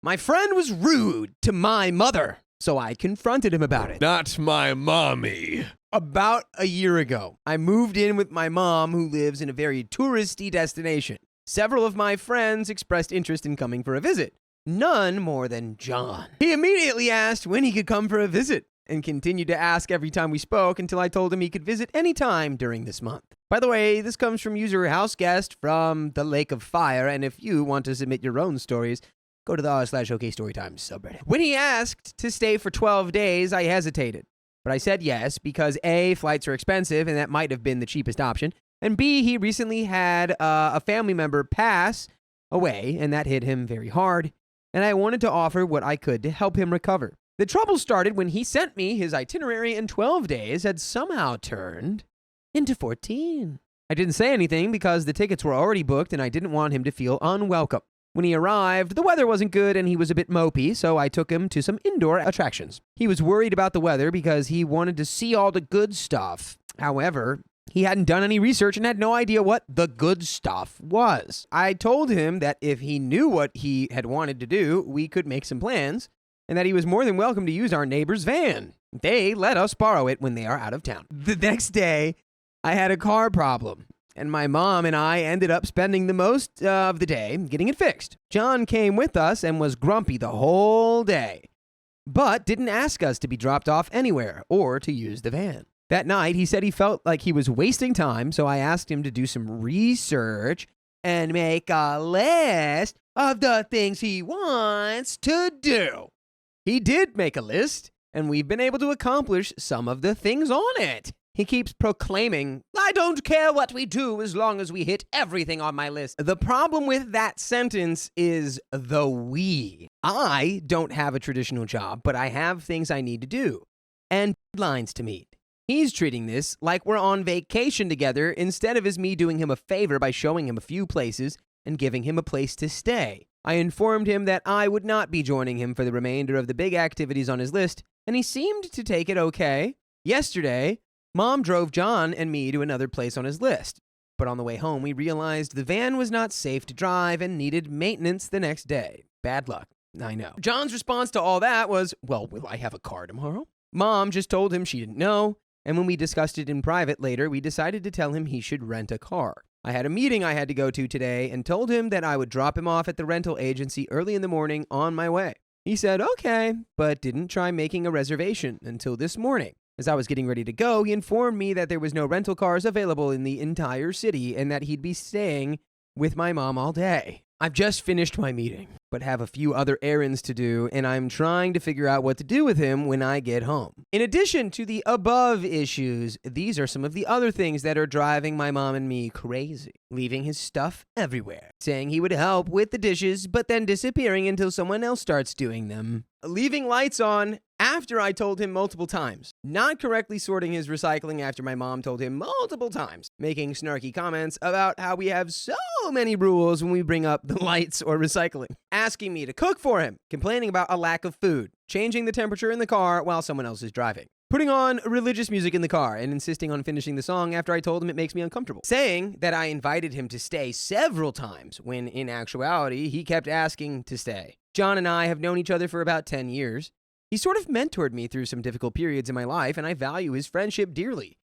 My friend was rude to my mother, so I confronted him about it. Not my mommy. About a year ago, I moved in with my mom, who lives in a very touristy destination. Several of my friends expressed interest in coming for a visit. None more than John. He immediately asked when he could come for a visit and continued to ask every time we spoke until I told him he could visit any time during this month. By the way, this comes from user houseguest from the Lake of Fire, and if you want to submit your own stories, go to the r/OK storytime subreddit. When he asked to stay for 12 days, I hesitated. But I said yes because A, flights are expensive, and that might have been the cheapest option, and B, he recently had a family member pass away, and that hit him very hard, and I wanted to offer what I could to help him recover. The trouble started when he sent me his itinerary, and 12 days had somehow turned into 14. I didn't say anything because the tickets were already booked, and I didn't want him to feel unwelcome. When he arrived, the weather wasn't good and he was a bit mopey, so I took him to some indoor attractions. He was worried about the weather because he wanted to see all the good stuff. However, he hadn't done any research and had no idea what the good stuff was. I told him that if he knew what he had wanted to do, we could make some plans, and that he was more than welcome to use our neighbor's van. They let us borrow it when they are out of town. The next day, I had a car problem, and my mom and I ended up spending the most of the day getting it fixed. John came with us and was grumpy the whole day, but didn't ask us to be dropped off anywhere or to use the van. That night, he said he felt like he was wasting time, so I asked him to do some research and make a list of the things he wants to do. He did make a list, and we've been able to accomplish some of the things on it. He keeps proclaiming, "I don't care what we do as long as we hit everything on my list." The problem with that sentence is the we. I don't have a traditional job, but I have things I need to do and deadlines to meet. He's treating this like we're on vacation together instead of as me doing him a favor by showing him a few places and giving him a place to stay. I informed him that I would not be joining him for the remainder of the big activities on his list, and he seemed to take it okay. Yesterday, Mom drove John and me to another place on his list, but on the way home we realized the van was not safe to drive and needed maintenance the next day. Bad luck, I know. John's response to all that was, "Well, will I have a car tomorrow?" Mom just told him she didn't know, and when we discussed it in private later, we decided to tell him he should rent a car. I had a meeting I had to go to today and told him that I would drop him off at the rental agency early in the morning on my way. He said okay, but didn't try making a reservation until this morning. As I was getting ready to go, he informed me that there was no rental cars available in the entire city and that he'd be staying with my mom all day. I've just finished my meeting, but have a few other errands to do, and I'm trying to figure out what to do with him when I get home. In addition to the above issues, these are some of the other things that are driving my mom and me crazy. Leaving his stuff everywhere. Saying he would help with the dishes, but then disappearing until someone else starts doing them. Leaving lights on after I told him multiple times. Not correctly sorting his recycling after my mom told him multiple times. Making snarky comments about how we have so many rules when we bring up the lights or recycling. Asking me to cook for him. Complaining about a lack of food. Changing the temperature in the car while someone else is driving. Putting on religious music in the car and insisting on finishing the song after I told him it makes me uncomfortable. Saying that I invited him to stay several times when in actuality he kept asking to stay. John and I have known each other for about 10 years. He sort of mentored me through some difficult periods in my life, and I value his friendship dearly.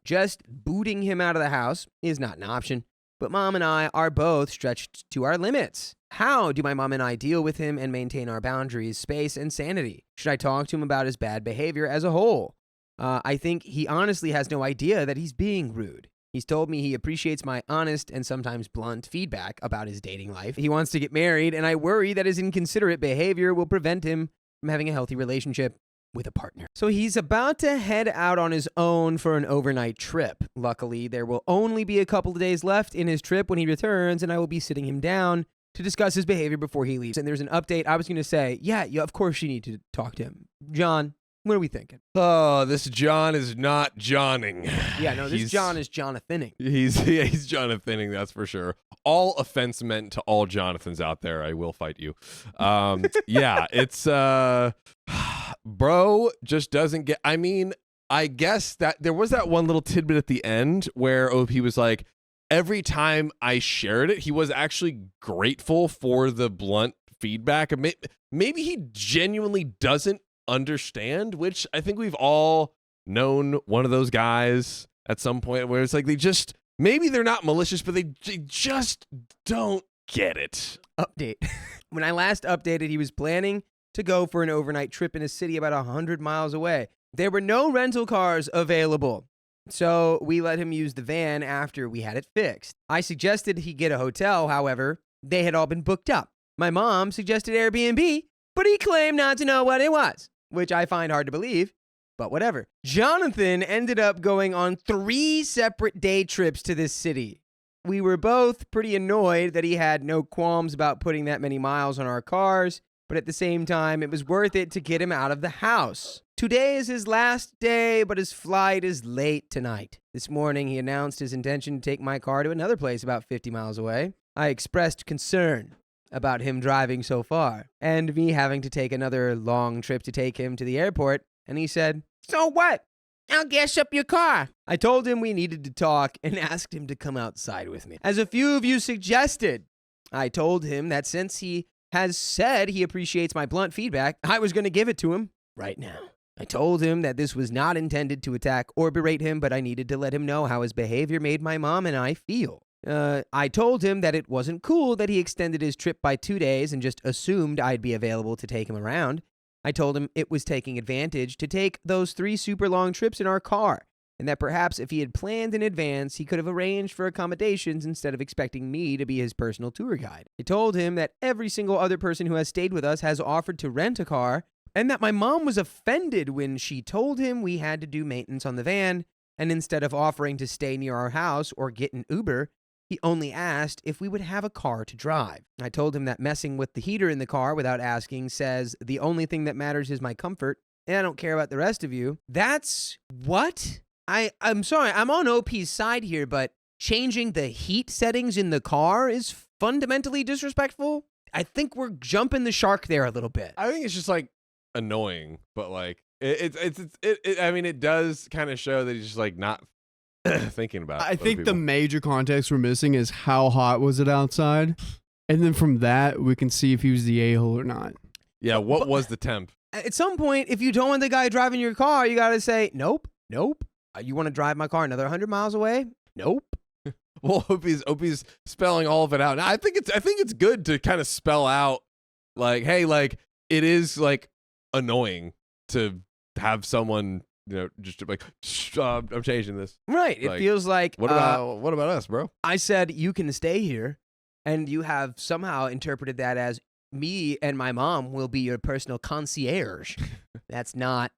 Just booting him out of the house is not an option, but Mom and I are both stretched to our limits. How do my mom and I deal with him and maintain our boundaries, space, and sanity? Should I talk to him about his bad behavior as a whole? I think he honestly has no idea that he's being rude. He's told me he appreciates my honest and sometimes blunt feedback about his dating life. He wants to get married, and I worry that his inconsiderate behavior will prevent him from having a healthy relationship with a partner. So he's about to head out on his own for an overnight trip. Luckily, there will only be a couple of days left in his trip when he returns, and I will be sitting him down to discuss his behavior before he leaves. And there's an update. I was going to say, yeah, of course you need to talk to him. John, what are we thinking? Oh, this John is not Johning. Yeah, no, this John is Jonathaning. He's Jonathaning, that's for sure. All offense meant to all Jonathans out there. I will fight you. Yeah, it's bro just doesn't get. I mean, I guess that there was that one little tidbit at the end where OP was like, every time I shared it, he was actually grateful for the blunt feedback. Maybe he genuinely doesn't understand, which I think we've all known one of those guys at some point where it's like maybe they're not malicious, but they just don't get it. Update. When I last updated, he was planning to go for an overnight trip in a city about 100 miles away. There were no rental cars available, so we let him use the van after we had it fixed. I suggested he get a hotel, however, they had all been booked up. My mom suggested Airbnb, but he claimed not to know what it was, which I find hard to believe, but whatever. Jonathan ended up going on 3 separate day trips to this city. We were both pretty annoyed that he had no qualms about putting that many miles on our cars, but at the same time, it was worth it to get him out of the house. Today is his last day, but his flight is late tonight. This morning, he announced his intention to take my car to another place about 50 miles away. I expressed concern about him driving so far, and me having to take another long trip to take him to the airport, and he said, "So what? I'll gas up your car." I told him we needed to talk and asked him to come outside with me. As a few of you suggested, I told him that since he has said he appreciates my blunt feedback, I was going to give it to him right now. I told him that this was not intended to attack or berate him, but I needed to let him know how his behavior made my mom and I feel. I told him that it wasn't cool that he extended his trip by 2 days and just assumed I'd be available to take him around. I told him it was taking advantage to take those 3 super long trips in our car, and that perhaps if he had planned in advance, he could have arranged for accommodations instead of expecting me to be his personal tour guide. I told him that every single other person who has stayed with us has offered to rent a car, and that my mom was offended when she told him we had to do maintenance on the van, and instead of offering to stay near our house or get an Uber, he only asked if we would have a car to drive. I told him that messing with the heater in the car without asking says the only thing that matters is my comfort, and I don't care about the rest of you. That's what? I'm sorry, I'm on OP's side here, but changing the heat settings in the car is fundamentally disrespectful. I think we're jumping the shark there a little bit. I think it's just like annoying, but like it does kind of show that he's just like not thinking about. I think the major context we're missing is how hot was it outside, and then from that we can see if he was the a-hole or not. Yeah, what was the temp? At some point, if you don't want the guy driving your car, you got to say, nope. You want to drive my car another 100 miles away? Nope. Well, Opie's spelling all of it out. Now, I think it's good to kind of spell out, like, hey, like, it is, like, annoying to have someone, just like, I'm changing this. Right. It feels like... What about us, bro? I said, you can stay here, and you have somehow interpreted that as me and my mom will be your personal concierge. That's not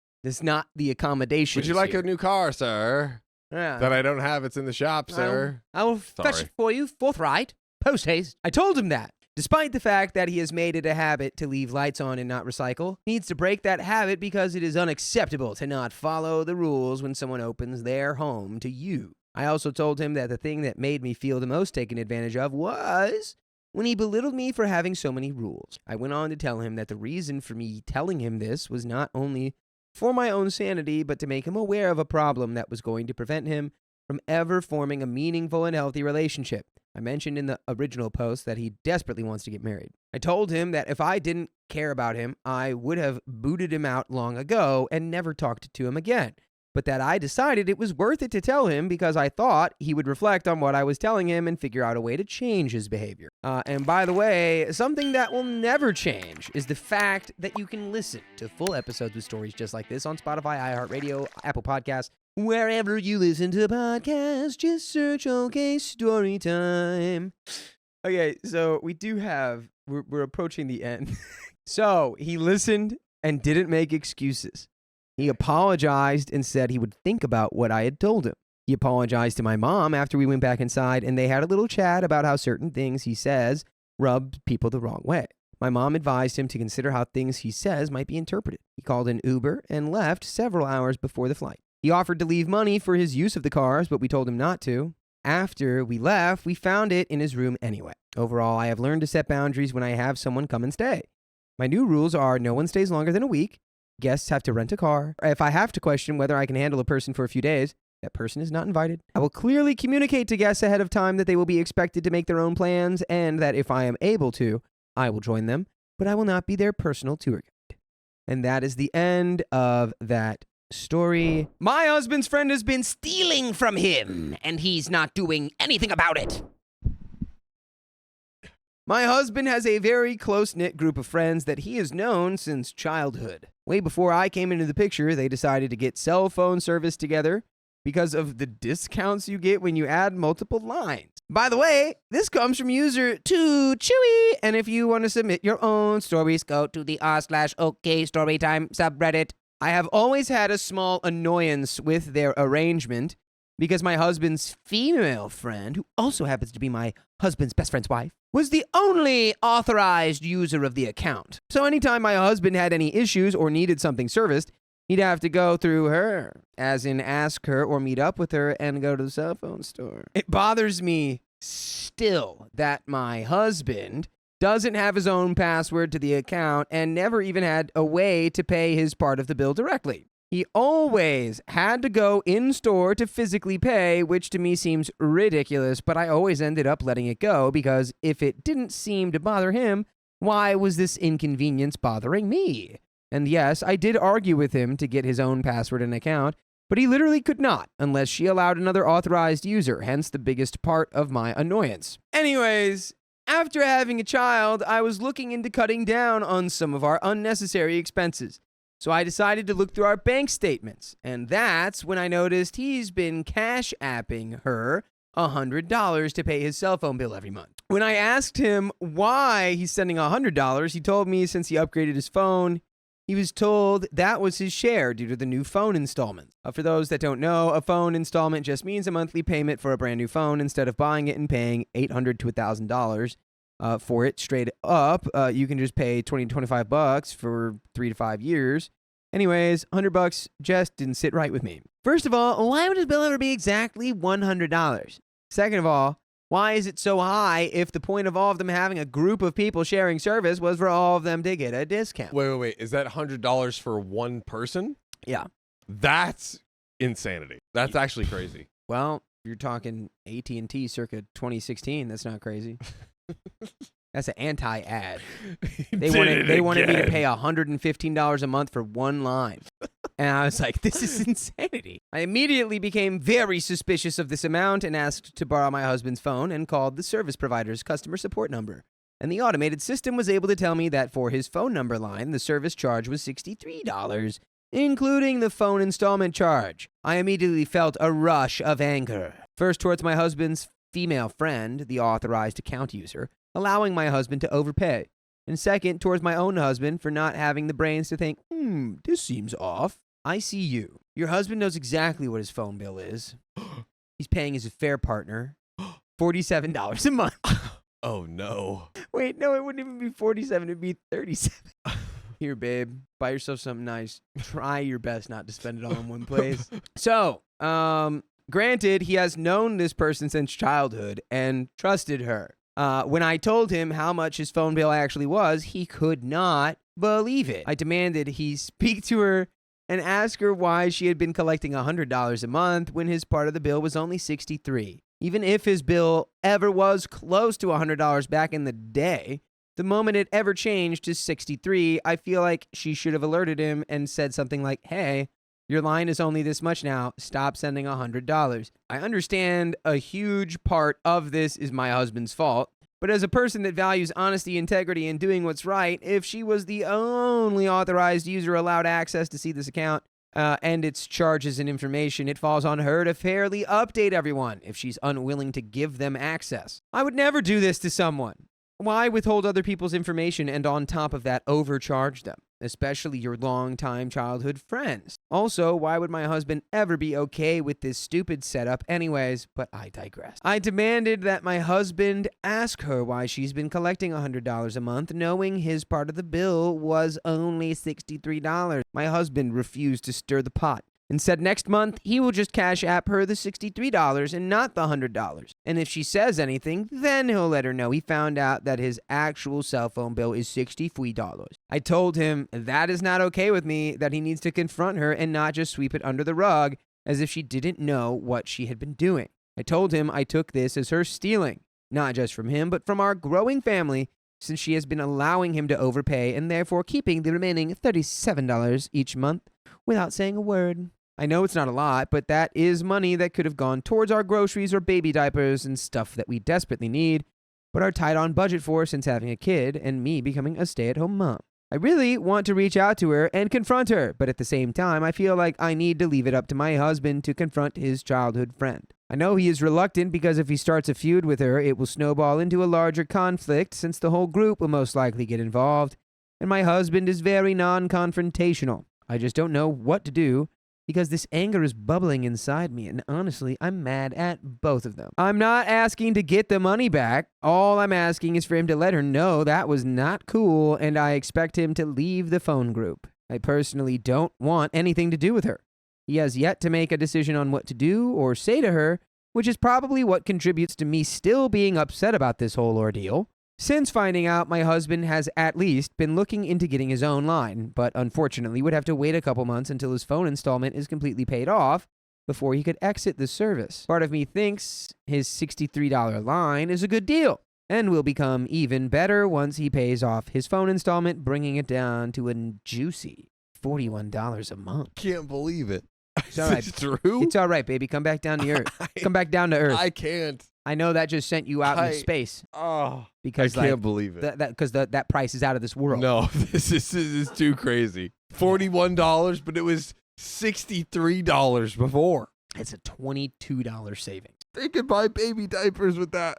the accommodation. Would you like a new car, sir? Yeah. That I don't have. It's in the shop, sir. I will fetch it for you, forthright, post haste. I told him that. Despite the fact that he has made it a habit to leave lights on and not recycle, he needs to break that habit because it is unacceptable to not follow the rules when someone opens their home to you. I also told him that the thing that made me feel the most taken advantage of was when he belittled me for having so many rules. I went on to tell him that the reason for me telling him this was not only for my own sanity, but to make him aware of a problem that was going to prevent him from ever forming a meaningful and healthy relationship. I mentioned in the original post that he desperately wants to get married. I told him that if I didn't care about him, I would have booted him out long ago and never talked to him again. But that I decided it was worth it to tell him because I thought he would reflect on what I was telling him and figure out a way to change his behavior. And by the way, something that will never change is the fact that you can listen to full episodes with stories just like this on Spotify, iHeartRadio, Apple Podcasts, wherever you listen to podcasts. Just search OK Storytime. Okay, so we're approaching the end. So he listened and didn't make excuses. He apologized and said he would think about what I had told him. He apologized to my mom after we went back inside, and they had a little chat about how certain things he says rub people the wrong way. My mom advised him to consider how things he says might be interpreted. He called an Uber and left several hours before the flight. He offered to leave money for his use of the cars, but we told him not to. After we left, we found it in his room anyway. Overall, I have learned to set boundaries when I have someone come and stay. My new rules are no one stays longer than a week. Guests have to rent a car. If I have to question whether I can handle a person for a few days, that person is not invited. I will clearly communicate to guests ahead of time that they will be expected to make their own plans and that if I am able to, I will join them. but I will not be their personal tour guide. And that is the end of that story. My husband's friend has been stealing from him, and he's not doing anything about it. My husband has a very close-knit group of friends that he has known since childhood. Way before I came into the picture, they decided to get cell phone service together because of the discounts you get when you add multiple lines. By the way, this comes from user Too Chewy, and if you want to submit your own stories, go to the r/OK Storytime subreddit. I have always had a small annoyance with their arrangement because my husband's female friend, who also happens to be my husband's best friend's wife, was the only authorized user of the account. So anytime my husband had any issues or needed something serviced, he'd have to go through her, as in ask her or meet up with her and go to the cell phone store. It bothers me still that my husband doesn't have his own password to the account and never even had a way to pay his part of the bill directly. He always had to go in-store to physically pay, which to me seems ridiculous, but I always ended up letting it go because if it didn't seem to bother him, why was this inconvenience bothering me? And yes, I did argue with him to get his own password and account, but he literally could not unless she allowed another authorized user, hence the biggest part of my annoyance. Anyways, after having a child, I was looking into cutting down on some of our unnecessary expenses. So I decided to look through our bank statements, and that's when I noticed he's been cash apping her $100 to pay his cell phone bill every month. When I asked him why he's sending $100, he told me since he upgraded his phone, he was told that was his share due to the new phone installment. For those that don't know, a phone installment just means a monthly payment for a brand new phone instead of buying it and paying $800 to $1,000 for it straight up. You can just pay $20 to $25 for 3 to 5 years. Anyways, $100 just didn't sit right with me. First of all, why would his bill ever be exactly $100? Second of all, why is it so high if the point of all of them having a group of people sharing service was for all of them to get a discount? Wait. Is that $100 for one person? Yeah. That's insanity. That's actually crazy. Well, if you're talking AT&T circa 2016, that's not crazy. That's an anti-ad. They wanted me to pay $115 a month for one line. And I was like, this is insanity. I immediately became very suspicious of this amount and asked to borrow my husband's phone and called the service provider's customer support number. And the automated system was able to tell me that for his phone number line, the service charge was $63, including the phone installment charge. I immediately felt a rush of anger. First towards my husband's female friend, the authorized account user, allowing my husband to overpay. And second, towards my own husband for not having the brains to think, this seems off. I see you. Your husband knows exactly what his phone bill is. He's paying his affair partner $47 a month. Oh, no. Wait, no, it wouldn't even be 47. It'd be 37. Here, babe, buy yourself something nice. Try your best not to spend it all in one place. So, granted, he has known this person since childhood and trusted her. When I told him how much his phone bill actually was, he could not believe it. I demanded he speak to her and ask her why she had been collecting $100 a month when his part of the bill was only $63. Even if his bill ever was close to $100 back in the day, the moment it ever changed to $63, I feel like she should have alerted him and said something like, hey, your line is only this much now. Stop sending $100. I understand a huge part of this is my husband's fault, but as a person that values honesty, integrity, and doing what's right, if she was the only authorized user allowed access to see this account and its charges and information, it falls on her to fairly update everyone if she's unwilling to give them access. I would never do this to someone. Why withhold other people's information and on top of that overcharge them, especially your longtime childhood friends? Also, why would my husband ever be okay with this stupid setup anyways? But I digress. I demanded that my husband ask her why she's been collecting $100 a month, knowing his part of the bill was only $63. My husband refused to stir the pot and said next month he will just cash app her the $63 and not the $100. And if she says anything, then he'll let her know he found out that his actual cell phone bill is $63. I told him that is not okay with me, that he needs to confront her and not just sweep it under the rug as if she didn't know what she had been doing. I told him I took this as her stealing, not just from him, but from our growing family, since she has been allowing him to overpay and therefore keeping the remaining $37 each month without saying a word. I know it's not a lot, but that is money that could have gone towards our groceries or baby diapers and stuff that we desperately need, but are tight on budget for since having a kid and me becoming a stay-at-home mom. I really want to reach out to her and confront her, but at the same time, I feel like I need to leave it up to my husband to confront his childhood friend. I know he is reluctant because if he starts a feud with her, it will snowball into a larger conflict since the whole group will most likely get involved, and my husband is very non-confrontational. I just don't know what to do because this anger is bubbling inside me, and honestly, I'm mad at both of them. I'm not asking to get the money back. All I'm asking is for him to let her know that was not cool, and I expect him to leave the phone group. I personally don't want anything to do with her. He has yet to make a decision on what to do or say to her, which is probably what contributes to me still being upset about this whole ordeal. Since finding out, my husband has at least been looking into getting his own line, but unfortunately would have to wait a couple months until his phone installment is completely paid off before he could exit the service. Part of me thinks his $63 line is a good deal and will become even better once he pays off his phone installment, bringing it down to a juicy $41 a month. Can't believe it. It's all right. Is this true? It's all right, baby. Come back down to earth. Come back down to earth. I can't. I know that just sent you out into space. Oh, because I can't believe it. That price is out of this world. No, this is too crazy. $41, but it was $63 before. It's a $22 savings. They could buy baby diapers with that.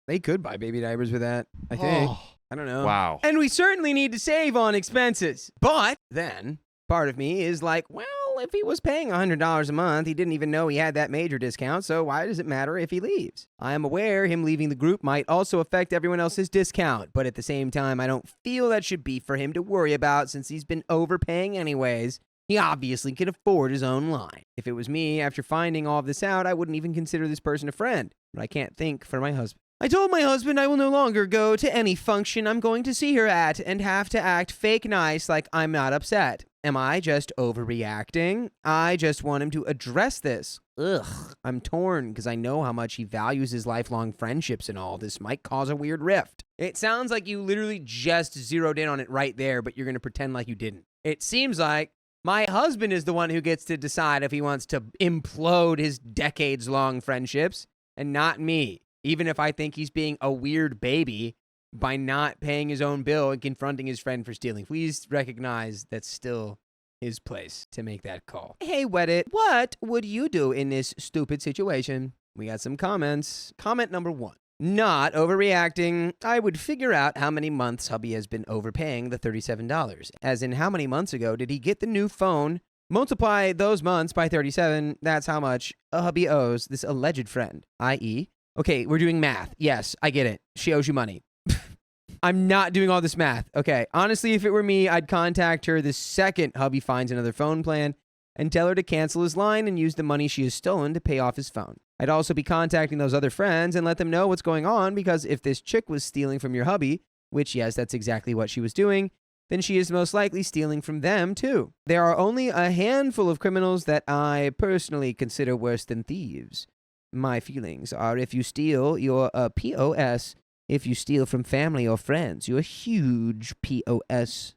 They could buy baby diapers with that, I think. Oh, I don't know. wow. And we certainly need to save on expenses. But then part of me is like, well, if he was paying $100 a month, he didn't even know he had that major discount, so why does it matter if he leaves? I am aware him leaving the group might also affect everyone else's discount, but at the same time, I don't feel that should be for him to worry about since he's been overpaying anyways. He obviously can afford his own line. If it was me, after finding all of this out, I wouldn't even consider this person a friend, but I can't think for my husband. I told my husband I will no longer go to any function I'm going to see her at and have to act fake nice like I'm not upset. Am I just overreacting? I just want him to address this. Ugh, I'm torn because I know how much he values his lifelong friendships and all. This might cause a weird rift. It sounds like you literally just zeroed in on it right there, but you're going to pretend like you didn't. It seems like my husband is the one who gets to decide if he wants to implode his decades-long friendships and not me. Even if I think he's being a weird baby by not paying his own bill and confronting his friend for stealing. Please recognize that's still his place to make that call. Hey, Weddit, what would you do in this stupid situation? We got some comments. Comment number 1. Not overreacting. I would figure out how many months hubby has been overpaying the $37. As in, how many months ago did he get the new phone? Multiply those months by 37. That's how much a hubby owes this alleged friend, i.e., okay, we're doing math. Yes, I get it. She owes you money. I'm not doing all this math. Okay, honestly, if it were me, I'd contact her the second hubby finds another phone plan and tell her to cancel his line and use the money she has stolen to pay off his phone. I'd also be contacting those other friends and let them know what's going on because if this chick was stealing from your hubby, which, yes, that's exactly what she was doing, then she is most likely stealing from them, too. There are only a handful of criminals that I personally consider worse than thieves. My feelings are if you steal, you're a POS. If you steal from family or friends, you're a huge POS.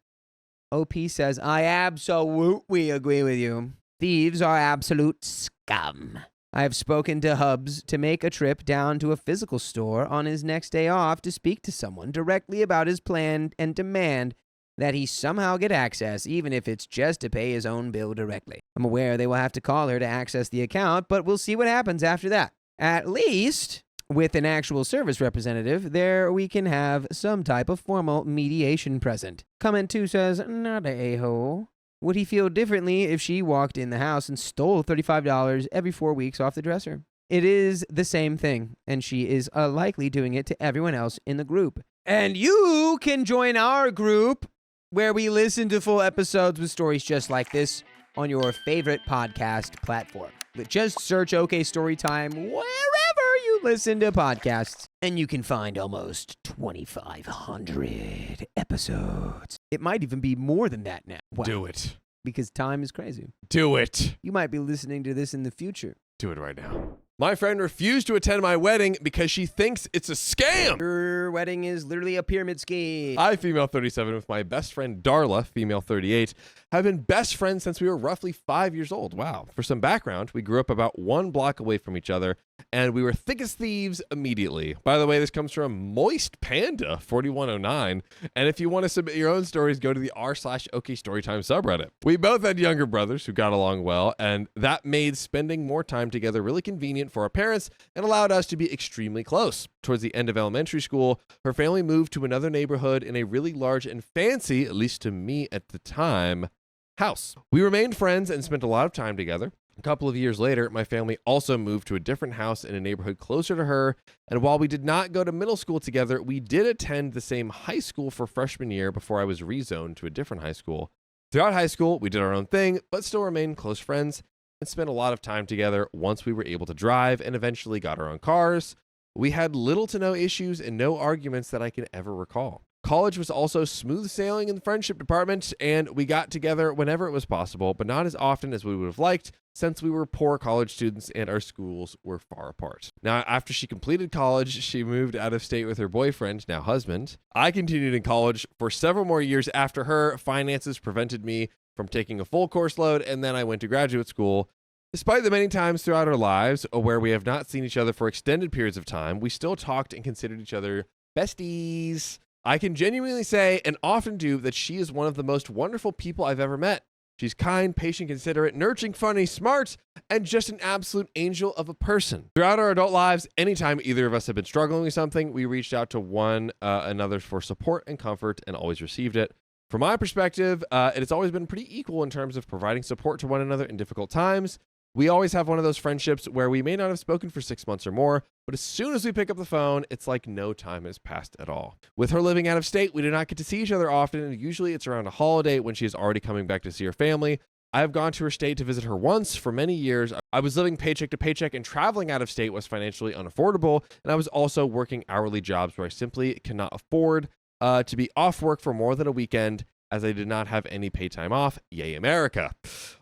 OP says, I absolutely agree with you. Thieves are absolute scum. I have spoken to Hubs to make a trip down to a physical store on his next day off to speak to someone directly about his plan and demand that he somehow get access, even if it's just to pay his own bill directly. I'm aware they will have to call her to access the account, but we'll see what happens after that. At least, with an actual service representative, there we can have some type of formal mediation present. Comment 2 says, not a a-hole. Would he feel differently if she walked in the house and stole $35 every 4 weeks off the dresser? It is the same thing, and she is likely doing it to everyone else in the group. And you can join our group where we listen to full episodes with stories just like this on your favorite podcast platform. Just search OK Storytime wherever you listen to podcasts, and you can find almost 2,500 episodes. It might even be more than that now. Wow. Do it. Because time is crazy. Do it. You might be listening to this in the future. Do it right now. My friend refused to attend my wedding because she thinks it's a scam. Your wedding is literally a pyramid scheme. I, female 37, with my best friend Darla, female 38, have been best friends since we were roughly 5 years old. Wow. For some background, we grew up about 1 block away from each other, and we were thick as thieves immediately. By the way, this comes from Moist Panda 4109. And if you want to submit your own stories, go to the r/OK Storytime subreddit. We both had younger brothers who got along well, and that made spending more time together really convenient for our parents and allowed us to be extremely close. Towards the end of elementary school, her family moved to another neighborhood in a really large and fancy, at least to me at the time, house. We remained friends and spent a lot of time together. A couple of years later, my family also moved to a different house in a neighborhood closer to her, and while we did not go to middle school together, we did attend the same high school for freshman year before I was rezoned to a different high school. Throughout high school, we did our own thing, but still remained close friends and spent a lot of time together once we were able to drive and eventually got our own cars. We had little to no issues and no arguments that I can ever recall. College was also smooth sailing in the friendship department, and we got together whenever it was possible, but not as often as we would have liked since we were poor college students and our schools were far apart. Now, after she completed college, she moved out of state with her boyfriend, now husband. I continued in college for several more years after her. Finances prevented me from taking a full course load, and then I went to graduate school. Despite the many times throughout our lives where we have not seen each other for extended periods of time, we still talked and considered each other besties. I can genuinely say, and often do, that she is one of the most wonderful people I've ever met. She's kind, patient, considerate, nurturing, funny, smart, and just an absolute angel of a person. Throughout our adult lives, anytime either of us have been struggling with something, we reached out to one another for support and comfort and always received it. From my perspective, it has always been pretty equal in terms of providing support to one another in difficult times. We always have one of those friendships where we may not have spoken for 6 months or more, but as soon as we pick up the phone, it's like no time has passed at all. With her living out of state, we do not get to see each other often, and usually it's around a holiday when she is already coming back to see her family. I have gone to her state to visit her once for many years. I was living paycheck to paycheck, and traveling out of state was financially unaffordable, and I was also working hourly jobs where I simply cannot afford to be off work for more than a weekend, as I did not have any pay time off. Yay, America.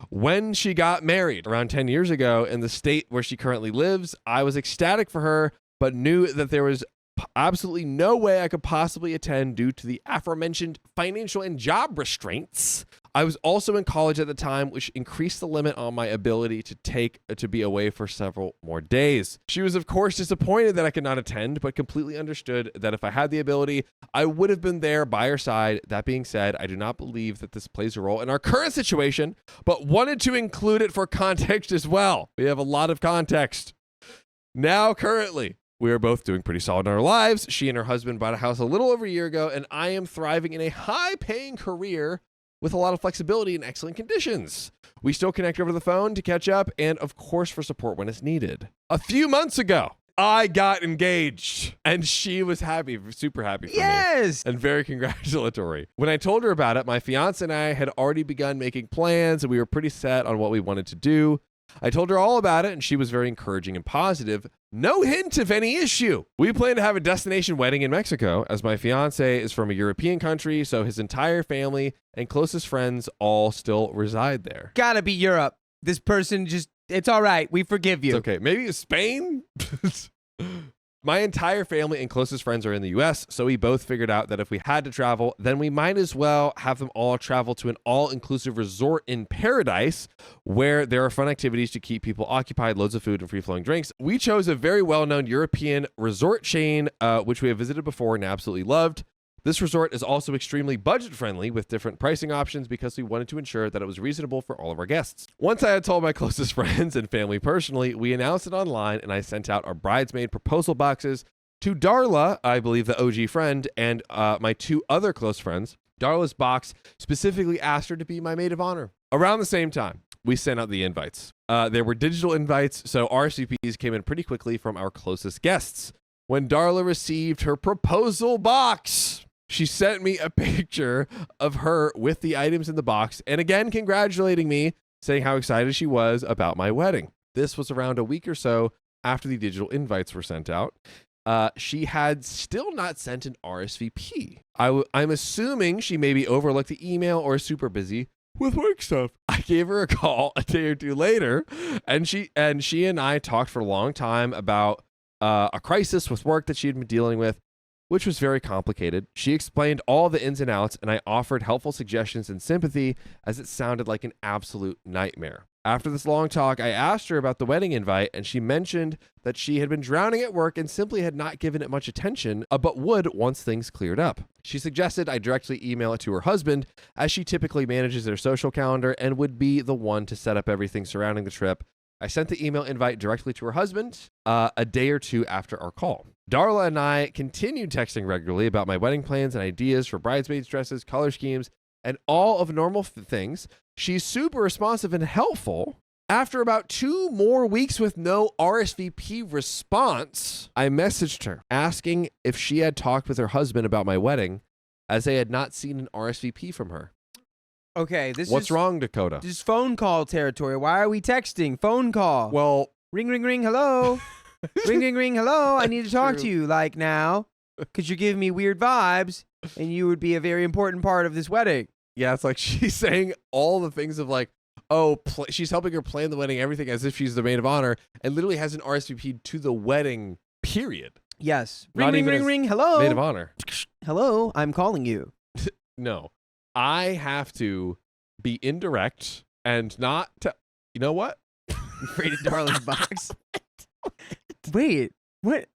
When she got married around 10 years ago in the state where she currently lives, I was ecstatic for her, but knew that there was absolutely no way I could possibly attend due to the aforementioned financial and job restraints. I was also in college at the time, which increased the limit on my ability to be away for several more days. She was, of course, disappointed that I could not attend, but completely understood that if I had the ability, I would have been there by her side. That being said, I do not believe that this plays a role in our current situation, but wanted to include it for context as well. We have a lot of context. Now, currently, we are both doing pretty solid in our lives. She and her husband bought a house a little over a year ago, and I am thriving in a high-paying career with a lot of flexibility and excellent conditions. We still connect over the phone to catch up and, of course, for support when it's needed. A few months ago, I got engaged, and she was happy, super happy for me. Yes! And very congratulatory. When I told her about it, my fiance and I had already begun making plans, and we were pretty set on what we wanted to do. I told her all about it, and she was very encouraging and positive. No hint of any issue. We plan to have a destination wedding in Mexico, as my fiance is from a European country, so his entire family and closest friends all still reside there. Gotta be Europe. This person just, it's all right. We forgive you. It's okay. Maybe it's Spain? My entire family and closest friends are in the US, so we both figured out that if we had to travel, then we might as well have them all travel to an all-inclusive resort in paradise where there are fun activities to keep people occupied, loads of food, and free-flowing drinks. We chose a very well-known European resort chain, which we have visited before and absolutely loved. This resort is also extremely budget-friendly with different pricing options because we wanted to ensure that it was reasonable for all of our guests. Once I had told my closest friends and family personally, we announced it online, and I sent out our bridesmaid proposal boxes to Darla, I believe the OG friend, and my 2 other close friends. Darla's box specifically asked her to be my maid of honor. Around the same time, we sent out the invites. There were digital invites, so RSVPs came in pretty quickly from our closest guests. When Darla received her proposal box, she sent me a picture of her with the items in the box and again congratulating me, saying how excited she was about my wedding. This was around a week or so after the digital invites were sent out. She had still not sent an RSVP. I'm assuming she maybe overlooked the email or is super busy with work stuff. I I gave her a call a day or two later, and she and I talked for a long time about a crisis with work that she had been dealing with, which was very complicated. She explained all the ins and outs, and I offered helpful suggestions and sympathy, as it sounded like an absolute nightmare. After this long talk, I asked her about the wedding invite, and she mentioned that she had been drowning at work and simply had not given it much attention, but would once things cleared up. She suggested I directly email it to her husband, as she typically manages their social calendar and would be the one to set up everything surrounding the trip. I sent the email invite directly to her husband a day or two after our call. Darla and I continued texting regularly about my wedding plans and ideas for bridesmaids' dresses, color schemes, and all of normal things. She's super responsive and helpful. After about 2 more weeks with no RSVP response, I messaged her asking if she had talked with her husband about my wedding, as I had not seen an RSVP from her. Okay, What's wrong, Dakota? This is phone call territory. Why are we texting? Phone call. Well, ring, ring, ring, hello. Ring, ring, ring, hello. I need to talk to you, like, now, because you're giving me weird vibes, and you would be a very important part of this wedding. yeah, it's like she's saying all the things of like, she's helping her plan the wedding, everything as if she's the maid of honor, and literally has an RSVP to the wedding, period. Yes. Not Ring, ring, even ring, as ring, hello. Maid of honor. Hello, I'm calling you. No, I have to be indirect and not you know what? Rated Darla's box. Wait, what?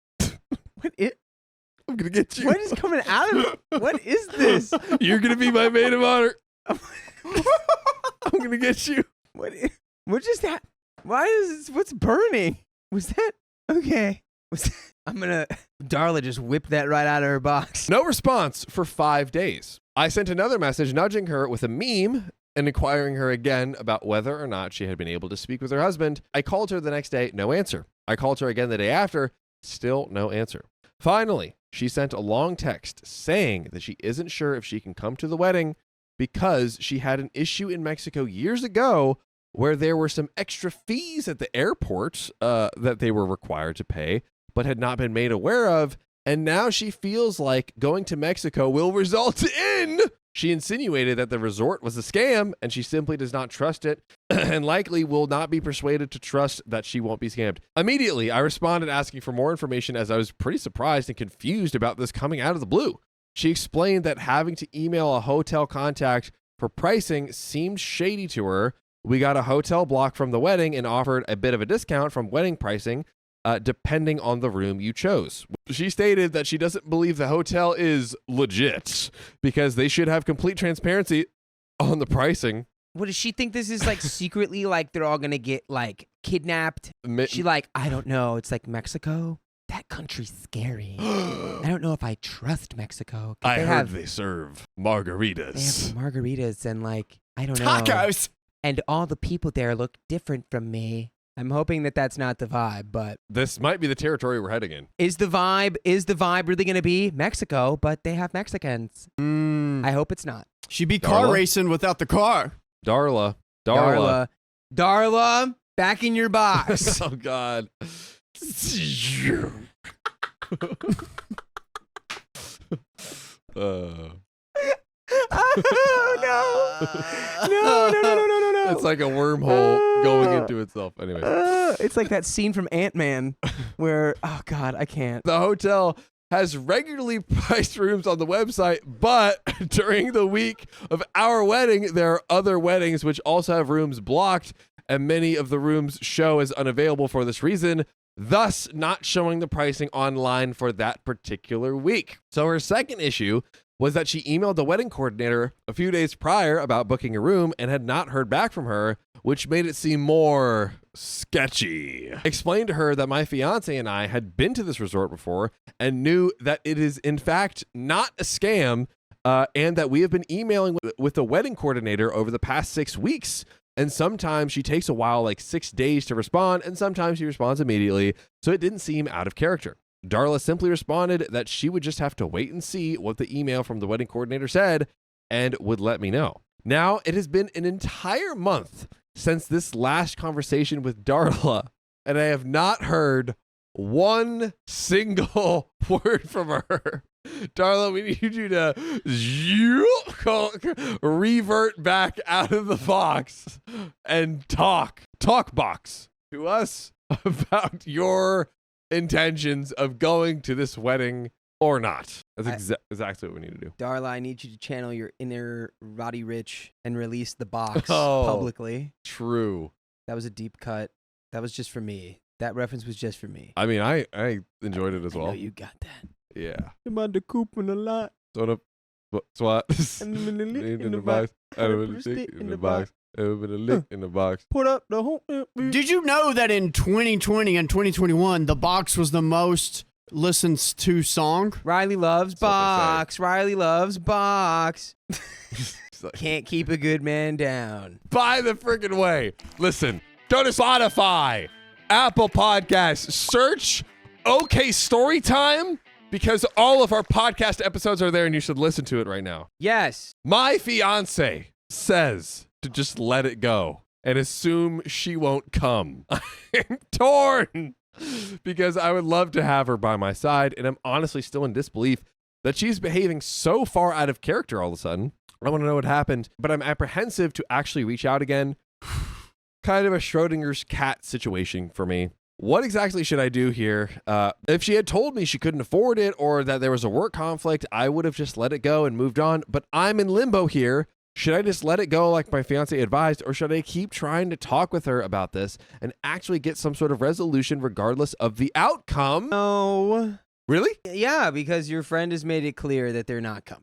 I'm going to get you. What is coming out of it? What is this? You're going to be my maid of honor. I'm going to get you. What just that? Why is this? What's burning? Was that okay? Darla just whipped that right out of her box. No response for 5 days. I sent another message nudging her with a meme and inquiring her again about whether or not she had been able to speak with her husband. I called her the next day, no answer. I called her again the day after, still no answer. Finally, she sent a long text saying that she isn't sure if she can come to the wedding because she had an issue in Mexico years ago where there were some extra fees at the airport that they were required to pay, but had not been made aware of. And now she feels like going to Mexico will result in... She insinuated that the resort was a scam, and she simply does not trust it, and likely will not be persuaded to trust that she won't be scammed. Immediately, I responded asking for more information, as I was pretty surprised and confused about this coming out of the blue. She explained that having to email a hotel contact for pricing seemed shady to her. We got a hotel block from the wedding and offered a bit of a discount from wedding pricing, depending on the room you chose. She stated that she doesn't believe the hotel is legit because they should have complete transparency on the pricing. What does she think this is like secretly like they're all gonna get like kidnapped? She like, I don't know. It's like Mexico. That country's scary. I don't know if I trust Mexico. I heard they serve margaritas. They have margaritas and like, I don't know. Tacos. And all the people there look different from me. I'm hoping that that's not the vibe, but This might be the territory we're heading in. is the vibe really going to be Mexico, but they have Mexicans? I hope it's not. She'd be car Darla? racing without the car. Darla. Darla, back in your box. Oh, God. Oh, no. It's like a wormhole going into itself. Anyway. It's like that scene from Ant-Man where, oh, God, I can't. The hotel has regularly priced rooms on the website, but during the week of our wedding, there are other weddings which also have rooms blocked, and many of the rooms show as unavailable for this reason, thus not showing the pricing online for that particular week. So her second issue was that she emailed the wedding coordinator a few days prior about booking a room and had not heard back from her, which made it seem more sketchy. Explained to her that my fiance and I had been to this resort before and knew that it is in fact not a scam, and that we have been emailing with the wedding coordinator over the past 6 weeks. And sometimes she takes a while, like 6 days to respond, and sometimes she responds immediately, so it didn't seem out of character. Darla simply responded that she would just have to wait and see what the email from the wedding coordinator said and would let me know. Now, it has been an entire month since this last conversation with Darla, and I have not heard one single word from her. Darla, we need you to revert back out of the box and talk box to us about your intentions of going to this wedding or not. That's exactly what we need to do. Darla, I need you to channel your inner Roddy Rich and release the box Oh. publicly. True. That was a deep cut. That was just for me. That reference was just for me. I mean, I enjoyed it as I well. know you got that. Yeah. I'm on the coupon a lot. Sort of. SWAT. In the box. In the box. In the box. Put up the whole. Did you know that in 2020 and 2021, The Box was the most listened to song? Riley loves That's what they say. box. Riley loves box. It's like, Can't keep a good man down. by the freaking way. Listen, go to Spotify, Apple Podcasts, search OK Storytime because all of our podcast episodes are there and you should listen to it right now. Yes. My fiance says to just let it go and assume she won't come. I'm torn because I would love to have her by my side, and I'm honestly still in disbelief that she's behaving so far out of character all of a sudden. I want to know what happened, but I'm apprehensive to actually reach out again. Kind of a Schrodinger's cat situation for me. What exactly should I do here? If she had told me she couldn't afford it or that there was a work conflict, I would have just let it go and moved on. But I'm in limbo here. Should I just let it go like my fiance advised, or should I keep trying to talk with her about this and actually get some sort of resolution regardless of the outcome? No. Really? Yeah, because your friend has made it clear that they're not coming.